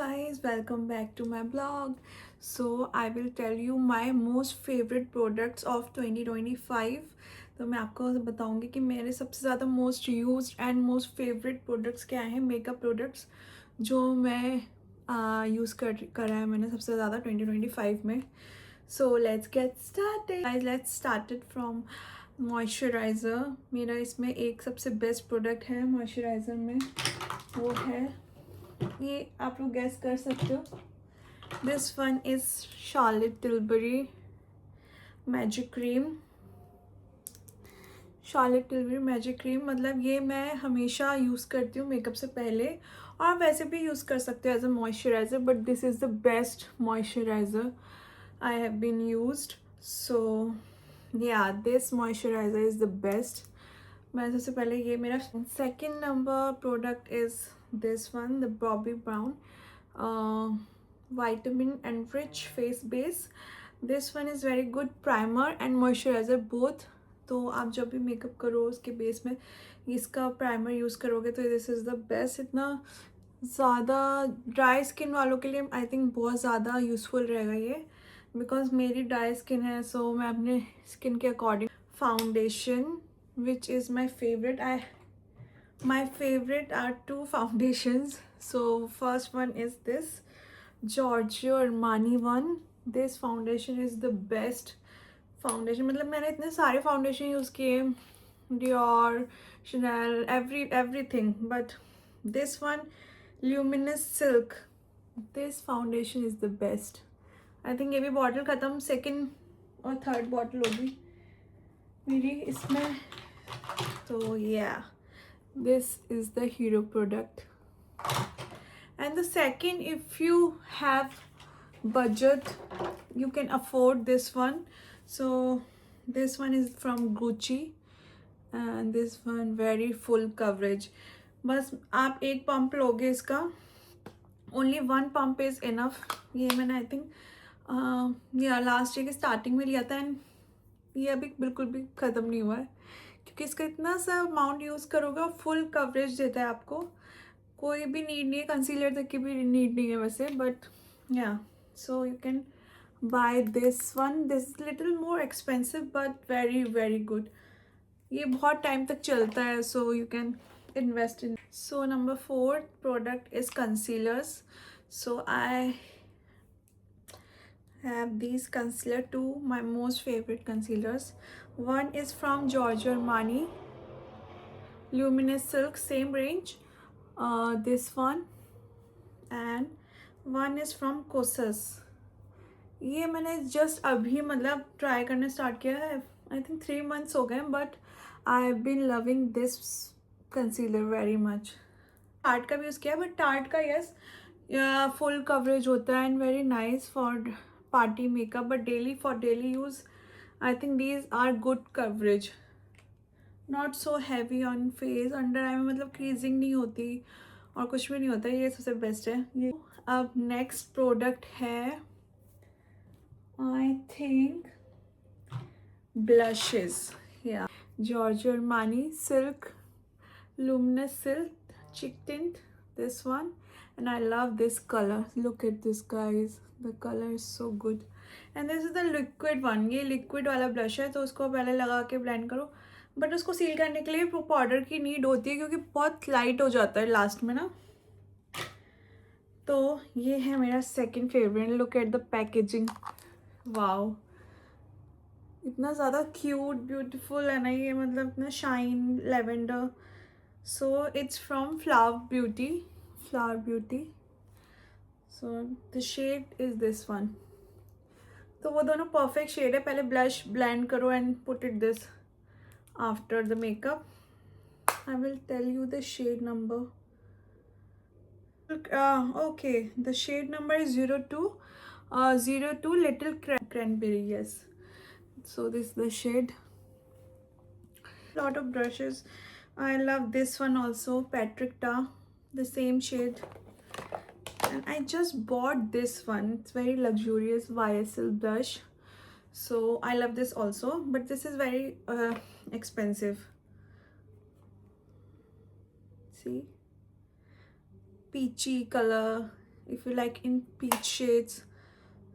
guys, welcome back to my blog. So I will tell you my most favorite products of 2025. तो मैं आपको बताऊंगी कि मेरे सबसे ज़्यादा most used and most favourite products क्या हैं, मेकअप प्रोडक्ट्स जो मैं यूज़ करा है मैंने सबसे ज़्यादा 2025 में. So let's get started guys. Let's started from moisturiser. मेरा इसमें एक सबसे बेस्ट प्रोडक्ट है मॉइस्चराइज़र में, वो है ये, आप लोग गैस कर सकते हो. This one is Charlotte Tilbury magic cream. Charlotte Tilbury magic cream मतलब ये मैं हमेशा यूज़ करती हूँ मेकअप से पहले, और वैसे भी यूज़ कर सकते हो as a moisturiser, but this is the best moisturiser I have been used. So yeah this moisturiser is the best. मैं सबसे पहले ये मेरा second number product is this one, the Bobbi Brown vitamin enrich face base. This one is very good primer and moisturizer both. तो आप जब भी makeup करो उसके बेस में इसका प्राइमर यूज़ करोगे तो दिस इज़ द बेस्ट. इतना ज़्यादा ड्राई स्किन वालों के लिए आई थिंक बहुत ज़्यादा यूज़फुल रहेगा ये, बिकॉज मेरी ड्राई स्किन है. सो मैं अपने स्किन के according foundation which is my favourite. My favorite are two foundations. So first one is this Giorgio Armani one. This foundation is the best foundation. मतलब मैंने इतने सारे फाउंडेशन यूज़ किए, Dior, Chanel, everything, but this one Luminous Silk, this foundation is the best. I think ये भी bottle ख़त्म, second और third bottle होगी मेरी इसमें. तो yeah, this is the hero product. And the second, if you have budget, you can afford this one. So this one is from Gucci and this one very full coverage. बस आप एक pump लोगे इसका, only one pump is enough. ये मैंने I think या last year के starting में लिया था, एंड ये अभी बिल्कुल भी ख़त्म नहीं हुआ है क्योंकि इसका इतना सा अमाउंट यूज़ करोगे और फुल कवरेज देता है आपको. कोई भी नीड नहीं है, कंसीलर तक की भी नीड नहीं है वैसे, बट या so you can by this one. This little more expensive but very very good. ये बहुत टाइम तक चलता है, so you can invest in. So number fourth product is concealers. So I have these concealer, two my most favorite concealers. One is from Giorgio Armani Luminous Silk, same range, this one, and one is from Kosas. ये मैंने just अभी मतलब try करने start किया है, I think 3 months हो गए, but I have been loving this concealer very much. Tarte का भी यूज़ किया, बट टार्ट का यस फुल कवरेज होता है and very nice for party makeup, but for daily use I think these are good coverage, not so heavy on face. Under eye में मतलब kriging नहीं होती और कुछ भी नहीं होता, ये सबसे बेस्ट है ये. अब नेक्स्ट प्रोडक्ट है आई थिंक ब्लशेस. या Giorgio Armani Silk Luminous Silk Cheek Tint, this one, and I love this color. Look at this guys, the color is so good. And this is the liquid one. ये liquid वाला blush है, तो उसको पहले लगा के blend करो, but उसको सील करने के लिए पाउडर की नीड होती है क्योंकि बहुत लाइट हो जाता है लास्ट में ना. तो ये है मेरा second favourite. Look at the packaging, wow, इतना ज़्यादा क्यूट ब्यूटीफुल है ना ये, मतलब इतना shine lavender. So it's from Flower Beauty. So the shade is this one. तो वो दोनों परफेक्ट शेड है. पहले ब्लश ब्लेंड करो and put it this after the makeup. I will tell you the shade number. Okay, the shade number is 02 little cranberry. Yes, so this is the shade. Lot of brushes. I love this one also, Patrick Ta, the same shade. And I just bought this one. It's very luxurious YSL blush. So I love this also, but this is very expensive. See, peachy color if you like in peach shades.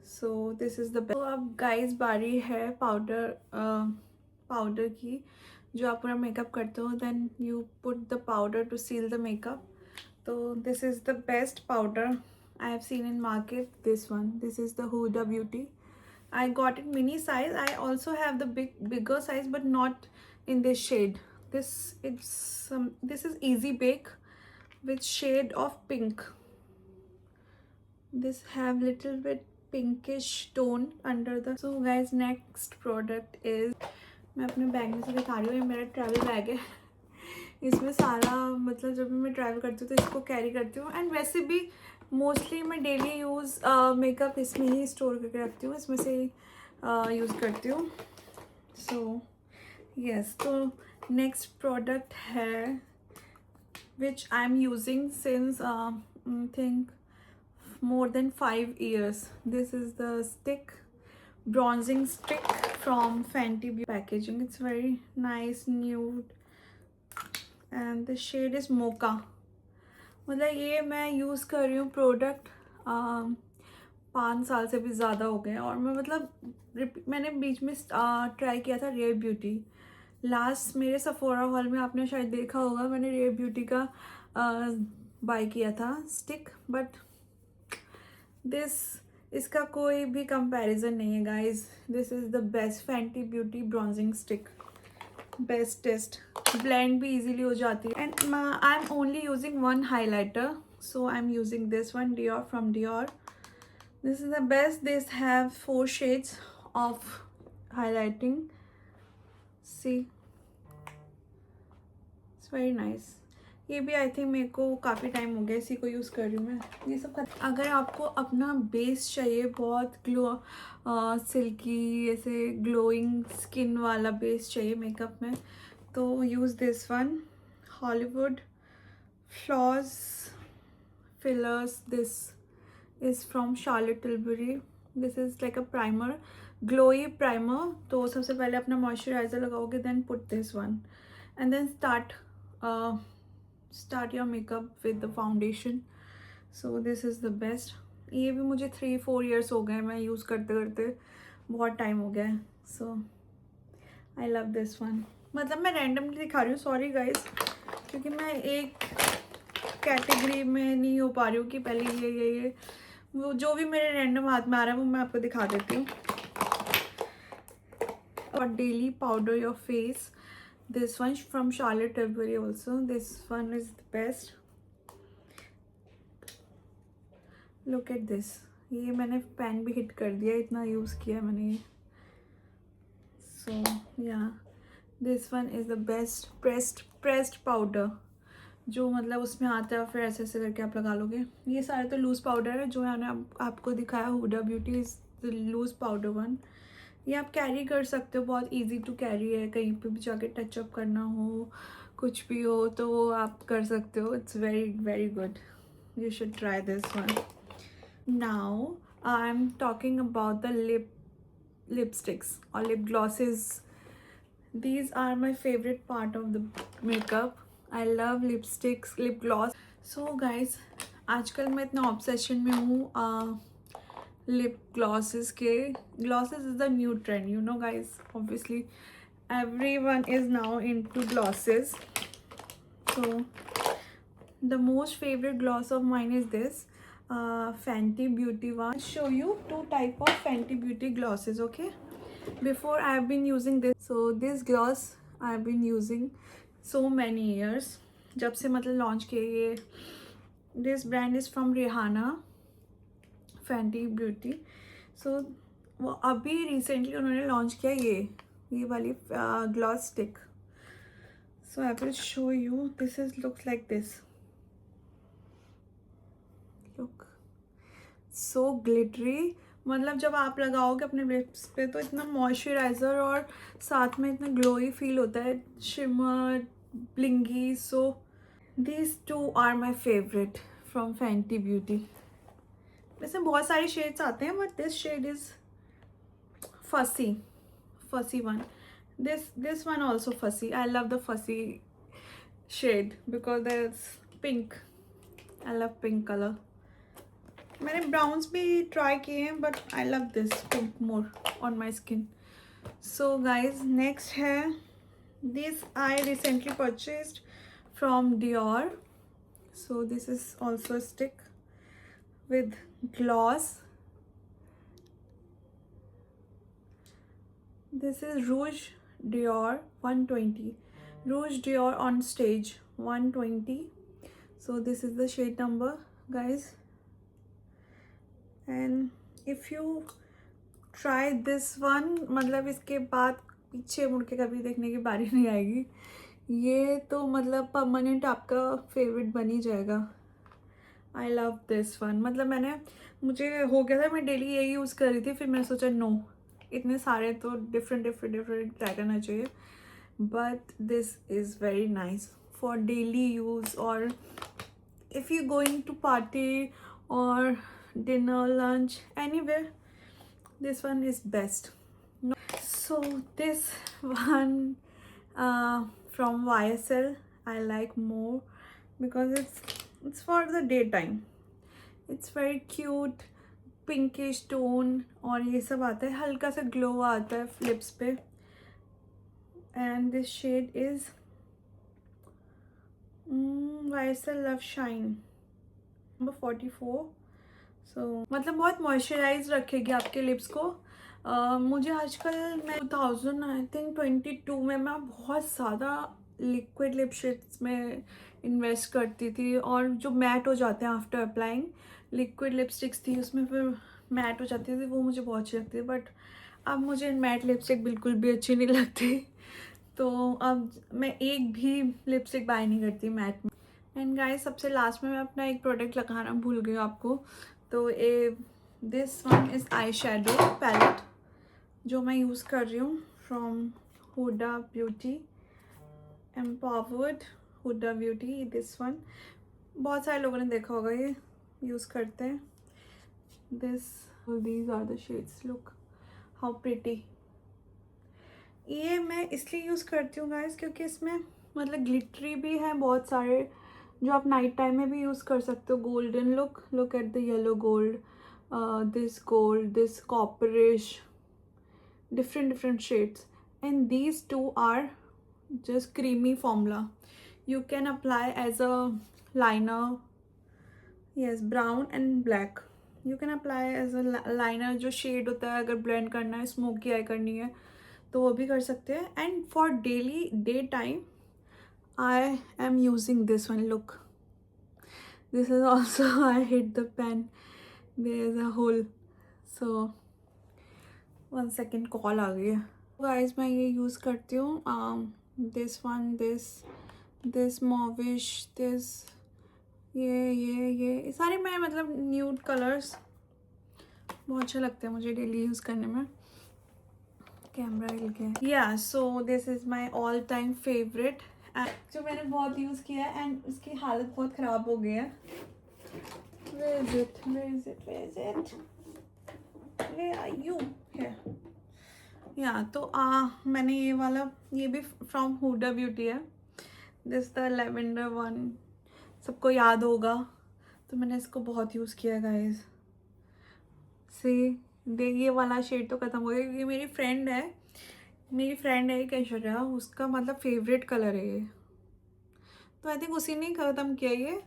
So this is the best. तो अब guys बारी है powder की. जो आप पूरा makeup करते हो, then you put the powder to seal the makeup. तो this is the best powder I have seen in market. This one, this is the Huda Beauty. I got it mini size. I also have the bigger size, but not in this shade. This is Easy Bake with shade of pink. This have little bit pinkish tone under the. So guys, next product is, मैं अपने bag में से दिखा रही हूँ. ये मेरा travel bag है. इसमें सारा मतलब जब भी मैं ट्रैवल करती हूँ तो इसको कैरी करती हूँ. एंड वैसे भी मोस्टली मैं डेली यूज़ मेकअप इसमें ही स्टोर करके रखती हूँ. इसमें से ही यूज़ करती हूँ. सो यस, तो नेक्स्ट प्रोडक्ट है which I am using since think more than 5 years. This is the bronzing stick from Fenty Beauty. Packaging, it's very nice nude and the shade is mocha. मतलब ये मैं use कर रही हूँ product 5 साल से भी ज़्यादा हो गए. और मैं मतलब मैंने बीच में ट्राई किया था रेयर ब्यूटी. लास्ट मेरे सफोरा हॉल में आपने शायद देखा होगा, मैंने रेयर ब्यूटी का बाय किया था स्टिक. बट इसका कोई भी कंपैरिजन नहीं है guys. This is the best Fenty Beauty bronzing stick. Bestest. Blend भी इजीली हो जाती है. And I am only using one highlighter, so I am using this one Dior from Dior. This is the best. This have 4 shades of highlighting. See, it's very nice. ये भी I think मेरे को काफ़ी time हो गया इसी को use कर रही हूँ मैं. ये सब अगर आपको अपना बेस चाहिए बहुत सिल्की ऐसे ग्लोइंग स्किन वाला बेस चाहिए मेकअप में, तो use this one Hollywood flawless filters. This is from Charlotte Tilbury. This is like a primer, glowy primer. तो सबसे पहले अपना मॉइस्चराइज़र लगाओगे, then put this one and then start your makeup with the foundation. So this is the best. ये भी मुझे 3-4 years हो गए मैं यूज़ करते करते, बहुत टाइम हो गया है. सो आई लव दिस वन. मतलब मैं रैंडमली दिखा रही हूँ, सॉरी गाइज, क्योंकि मैं एक कैटेगरी में नहीं हो पा रही हूँ कि पहले ये वो जो भी मेरे रैंडम हाथ में आ रहा है वो मैं आपको दिखा देती हूँ. और daily powder your face. This one from Charlotte Tilbury also. This one is the best. Look at this. ये मैंने पेन भी हिट कर दिया, इतना यूज़ किया मैंने ये. So yeah, this one is the best pressed powder. जो मतलब उसमें आता है फिर ऐसे ऐसे करके आप लगा लोगे. ये सारे तो लूज़ पाउडर है जो मैंने आपको दिखाया. Huda Beauty is the loose powder one. ये आप कैरी कर सकते हो, बहुत इजी टू कैरी है. कहीं पे भी जाके टचअप करना हो, कुछ भी हो तो वो आप कर सकते हो. It's very very good. You should try this one. Now I am talking about the lipsticks और lip glosses. These are my favourite part of the makeup. I love lipsticks, lip gloss. So guys, आजकल मैं इतना obsession में हूँ lip glosses के. Glosses is the new trend, you know guys. Obviously everyone is now into glosses. So the most favorite gloss of mine is this Fenty Beauty one. I'll show you 2 type of Fenty Beauty glosses. Okay, before I have been using this. So this gloss I have been using so many years. जब से मतलब launch किए ये. This brand is from Rihanna, Fenty Beauty. So वो अभी recently उन्होंने launch किया ये वाली gloss stick. So I will show you. This is looks like this. Look so glittery. मतलब जब आप लगाओगे अपने लिप्स पे तो इतना मॉइस्चराइज़र और साथ में इतना ग्लोई फील होता है. Shimmer, blingy. So these 2 are my favourite from Fenty Beauty. वैसे बहुत सारे शेड्स आते हैं but this shade is fussy one. This one also fussy. I love the fussy shade because there is pink. I love pink colour. मैंने browns भी try किए हैं but I love this pink more on my skin. So guys next है, this I recently purchased from Dior. So this is also a stick with gloss. This is Rouge Dior 120. Rouge Dior on stage 120. So this is the shade number, guys. And if you try this one, मतलब इसके बाद पीछे मुड़ के कभी देखने की बारी नहीं आएगी. ये तो मतलब परमानेंट आपका फेवरेट बन ही जाएगा. आई लव दिस वन. मतलब मुझे हो गया था मैं डेली यही यूज़ कर रही थी, फिर मैंने सोचा नो, इतने सारे तो डिफरेंट ट्राई करना चाहिए. But this is very nice for daily use, और if you going to party और dinner lunch anywhere, this one is best. So this one from YSL I like more because it's for the daytime. It's very cute pinkish tone और ये सब आता है, हल्का सा glow आता है लिप्स पे. And this shade is YSL Love Shine number 44. मतलब बहुत मॉइस्चराइज रखेगी आपके लिप्स को. मुझे आजकल मैं 2022 में मैं बहुत ज़्यादा लिक्विड लिप शेड्स में इन्वेस्ट करती थी, और जो मैट हो जाते हैं आफ्टर अप्लाइंग, लिक्विड लिपस्टिक्स थी उसमें फिर मैट हो जाती थी, वो मुझे बहुत अच्छी लगती थी. बट अब मुझे मैट लिपस्टिक बिल्कुल भी अच्छी नहीं लगती, तो अब मैं एक भी लिपस्टिक बाय नहीं करती मैट में. एंड गाइस सबसे लास्ट में मैं अपना एक प्रोडक्ट लगाना भूल गई आपको. तो this one is eye shadow palette जो मैं यूज़ कर रही हूँ from Huda Beauty, empowered Huda Beauty. This one बहुत सारे लोगों ने देखा होगा, ये यूज़ करते हैं. These are the shades, look how pretty. ये मैं इसलिए यूज़ करती हूँ गाइस क्योंकि इसमें मतलब ग्लिटरी भी है बहुत सारे, जो आप नाइट टाइम में भी यूज़ कर सकते हो. Golden look at the yellow gold, this copperish, different shades, and these two are just creamy formula. You can apply as a liner. Yes, brown and black. You can apply as a liner. जो shade होता है अगर blend करना है, smoky eye करनी है तो वो भी कर सकते हैं. And for daily daytime I am using this one. Look, this is also I hit the pen, there is a hole. So 1 second call आ गई है. गाइज मैं ये यूज़ करती हूँ दिस वन, दिस मॉविश, दिस ये सारे मैं मतलब न्यूड कलर्स बहुत अच्छे लगते हैं मुझे डेली यूज़ करने में. कैमरा हिल गया. या so this is my all time favourite जो मैंने बहुत यूज़ किया है, एंड उसकी हालत बहुत ख़राब हो गई है. Where is it? Where are you? या तो मैंने ये वाला, ये भी फ्रॉम हुडा ब्यूटी है. दिस द लेवेंडर वन, सबको याद होगा, तो मैंने इसको बहुत यूज़ किया गाइस. ये वाला शेड तो ख़त्म हो गया. ये मेरी फ्रेंड है एक ऐश्वर्या, उसका मतलब फेवरेट कलर है ये, तो आई थिंक उसी ने ख़त्म किया ये.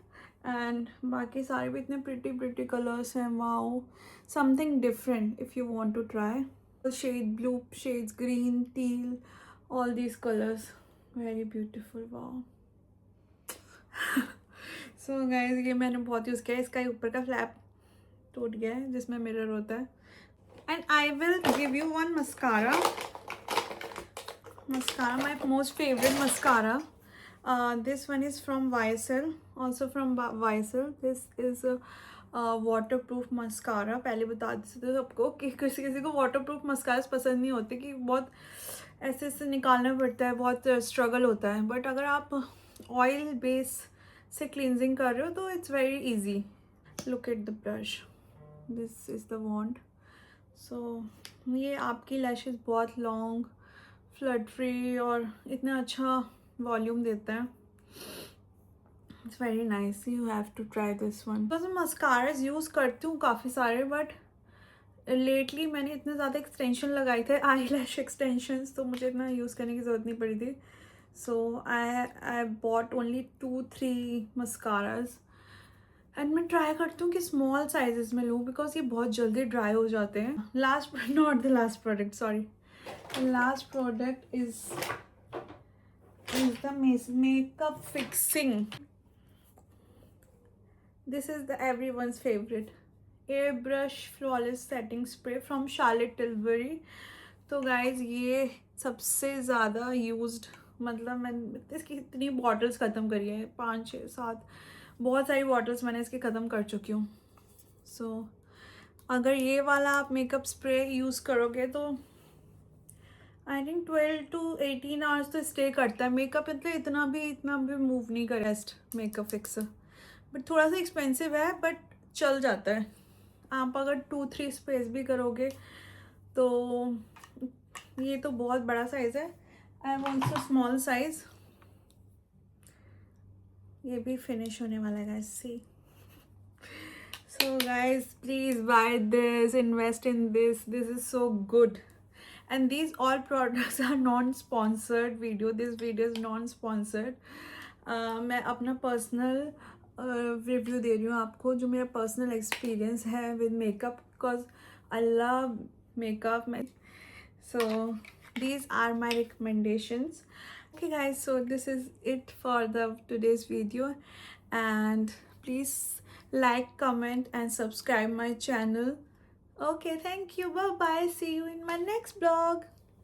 एंड बाकी सारे भी इतने प्रिटी कलर्स हैं. Wow, something different if you want to try. Shade blue, shades green, teal, all these colors, very beautiful. Wow. So guys ये मैंने बहुत यूज़ किया है. इसका ऊपर का फ्लैप टूट गया है जिसमें मिरर होता है. And I will give you one mascara, my most favorite mascara. This one is from YSL, also from YSL. This is water proof mascara. पहले बता देते थे सबको कि किसी को वाटर प्रूफ मस्कारा पसंद नहीं होते, कि बहुत ऐसे निकालना पड़ता है, बहुत स्ट्रगल होता है. बट अगर आप ऑयल बेस से क्लींजिंग कर रहे हो तो it's very easy. Look at the brush, this is the wand. So ये आपकी लैशेस बहुत लॉन्ग, फ्लटरी और इतना अच्छा वॉल्यूम देता है. It's very nice, you have to try this one. Because मैं मस्काराज यूज़ करती हूँ काफ़ी सारे, बट लेटली मैंने इतने ज़्यादा एक्सटेंशन लगाए थे, आई लैश एक्सटेंशंस, तो मुझे इतना यूज़ करने की ज़रूरत नहीं पड़ी थी। So I bought only 2-3 mascaras and मैं ट्राई करती हूँ कि स्मॉल साइजेस में लूँ बिकॉज ये बहुत जल्दी ड्राई हो जाते हैं। Last but not the last product, sorry, last product is the makeup fixing. This is the everyone's favorite airbrush flawless setting spray from Charlotte Tilbury. तो गाइज ये सबसे ज़्यादा यूज्ड, मतलब मैंने इसकी इतनी बॉटल्स ख़त्म करी है, 5-6-7 बहुत सारी बॉटल्स मैंने इसकी ख़त्म कर चुकी हूँ। सो अगर ये वाला आप मेकअप स्प्रे यूज़ करोगे तो आई थिंक 12 to 18 आवर्स तो स्टे करता है मेकअप, मतलब इतना भी मूव नहीं करे मेकअप फिक्सर, बट थोड़ा सा एक्सपेंसिव है बट चल जाता है। आप अगर 2-3 स्प्रेज भी करोगे तो ये तो बहुत बड़ा साइज़ है। I have also small size, ये भी फिनिश होने वाला है guys, see. So guys please buy this, invest in this, this is so good and these all products are non-sponsored video, this video is non-sponsored. मैं अपना personal review दे रही हूँ आपको, जो मेरा पर्सनल एक्सपीरियंस है with makeup, because I love makeup. So these are my recommendations. Okay guys, so this is it for the today's video, and please like, comment and subscribe my channel. Okay, thank you, bye bye, see you in my next vlog.